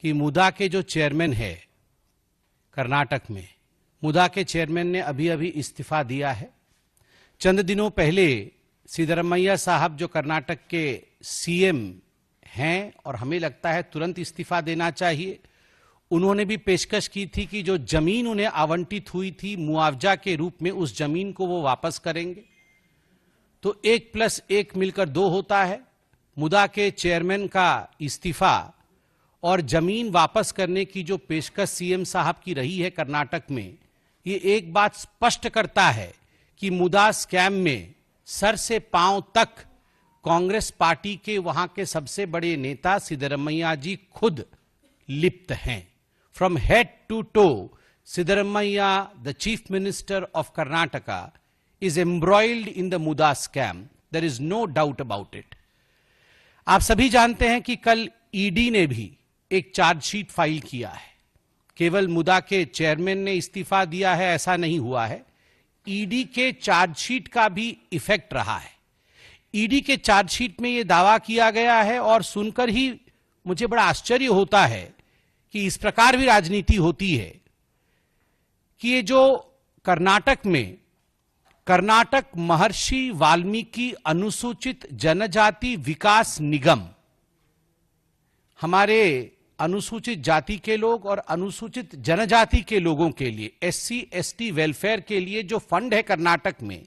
कि मुदा के जो चेयरमैन है कर्नाटक में, मुदा के चेयरमैन ने अभी अभी इस्तीफा दिया है। चंद दिनों पहले सिद्धरमैया साहब जो कर्नाटक के सीएम हैं और हमें लगता है तुरंत इस्तीफा देना चाहिए, उन्होंने भी पेशकश की थी कि जो जमीन उन्हें आवंटित हुई थी मुआवजा के रूप में, उस जमीन को वो वापस करेंगे। तो 1+1 मिलकर 2 होता है। मुदा के चेयरमैन का इस्तीफा और जमीन वापस करने की जो पेशकश सीएम साहब की रही है कर्नाटक में, ये एक बात स्पष्ट करता है कि मुदा स्कैम में सर से पांव तक कांग्रेस पार्टी के वहां के सबसे बड़े नेता सिद्धरमैया जी खुद लिप्त हैं। From head to toe, Siddaramaiah, the chief minister of Karnataka, is embroiled in the MUDA scam. There is no doubt about it. आप सभी जानते हैं कि कल ईडी ने भी एक चार्जशीट फाइल किया है। केवल मुदा के चेयरमैन ने इस्तीफा दिया है ऐसा नहीं हुआ है, ईडी के चार्जशीट का भी इफेक्ट रहा है। ईडी के चार्जशीट में यह दावा किया गया है और सुनकर ही मुझे बड़ा आश्चर्य होता है कि इस प्रकार भी राजनीति होती है कि ये जो कर्नाटक में कर्नाटक महर्षि वाल्मीकि अनुसूचित जनजाति विकास निगम, हमारे अनुसूचित जाति के लोग और अनुसूचित जनजाति के लोगों के लिए, एससी एसटी वेलफेयर के लिए जो फंड है कर्नाटक में,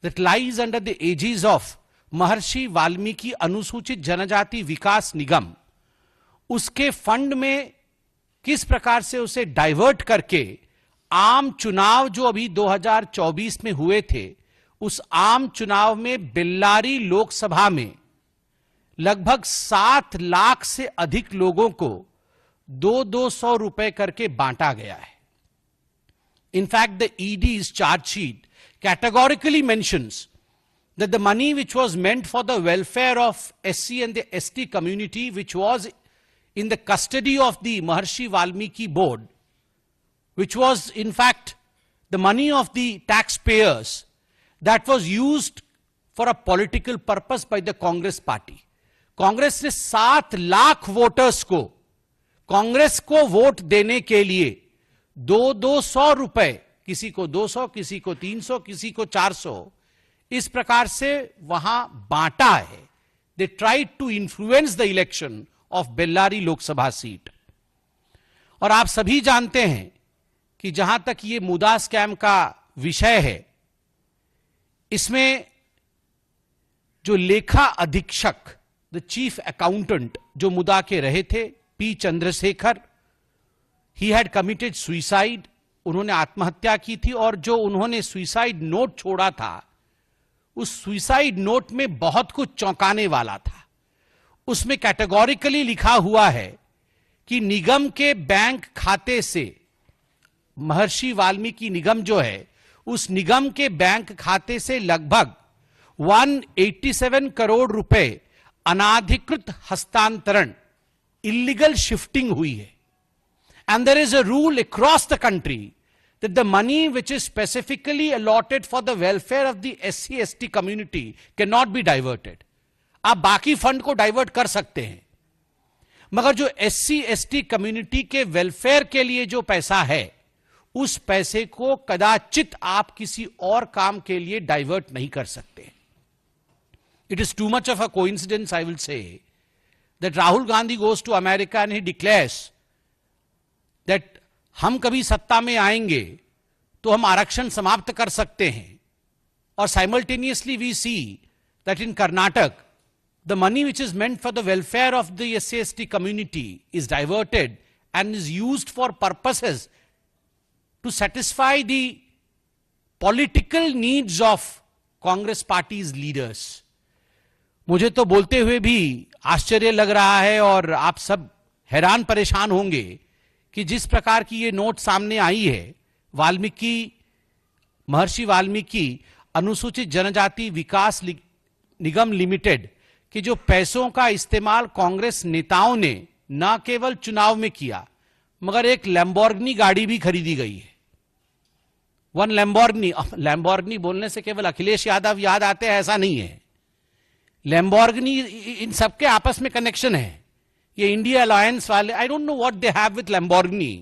that lies under the aegis of Maharshi Valmiki अनुसूचित जनजाति विकास निगम, उसके फंड में किस प्रकार से उसे डाइवर्ट करके आम चुनाव जो अभी 2024 में हुए थे, उस आम चुनाव में बेल्लारी लोकसभा में लगभग 7 लाख से अधिक लोगों को 200 रुपए करके बांटा गया है। In fact the ED's chargesheet categorically mentions that the money which was meant for the welfare of SC and the ST community, which was in the custody of the Maharshi Valmiki board, which was in fact the money of the taxpayers, that was used for a political purpose by the Congress party. Congress ने 7 lakh voters को कांग्रेस को vote देने के लिए 200 रुपए, किसी को 200, किसी को 300, किसी को 400, इस प्रकार से वहां बांटा है। They tried to influence the election of Bellary Lok Sabha seat. और आप सभी जानते हैं कि जहां तक ये मुदा स्कैम का विषय है, इसमें जो लेखा अधीक्षक, द चीफ अकाउंटेंट जो मुदा के रहे थे, P Chandrashekhar, he had committed suicide, उन्होंने आत्महत्या की थी। और जो उन्होंने सुइसाइड नोट छोड़ा था, उस सुइसाइड नोट में बहुत कुछ चौंकाने वाला था। उसमें कैटेगोरिकली लिखा हुआ है कि निगम के बैंक खाते से, महर्षि वाल्मीकि निगम जो है, उस निगम के बैंक खाते से लगभग 187 करोड़ रुपए अनाधिकृत हस्तांतरण, इलीगल शिफ्टिंग हुई है। And there is a rule across the country that the money which is specifically allotted for the welfare of the SC ST community can not be diverted. आप बाकी फंड को डाइवर्ट कर सकते हैं, मगर जो SC ST कम्युनिटी के welfare के लिए जो पैसा है, उस पैसे को कदाचित आप किसी और काम के लिए डाइवर्ट नहीं कर सकते। It is too much of a coincidence, I will say, that Rahul Gandhi goes to America and he declares that हम कभी सत्ता में आएंगे तो हम आरक्षण समाप्त कर सकते हैं। और simultaneously we see that in Karnataka, the money which is meant for the welfare of the SC ST community is diverted and is used for purposes to satisfy the political needs of Congress party's leaders. मुझे तो बोलते हुए भी आश्चर्य लग रहा है और आप सब हैरान परेशान होंगे कि जिस प्रकार की ये नोट सामने आई है, वाल्मीकि, महर्षि वाल्मीकि अनुसूचित जनजाति विकास निगम लिमिटेड के जो पैसों का इस्तेमाल कांग्रेस नेताओं ने न केवल चुनाव में किया, मगर एक लैम्बोर्गिनी गाड़ी भी खरीदी गई है। वन लैम्बोर्गिनी बोलने से केवल अखिलेश यादव याद आते हैं ऐसा नहीं है। लैम्बोर्गिनी, इन सबके आपस में कनेक्शन है। ये इंडिया अलायंस वाले, I don't know what they have with Lamborghini,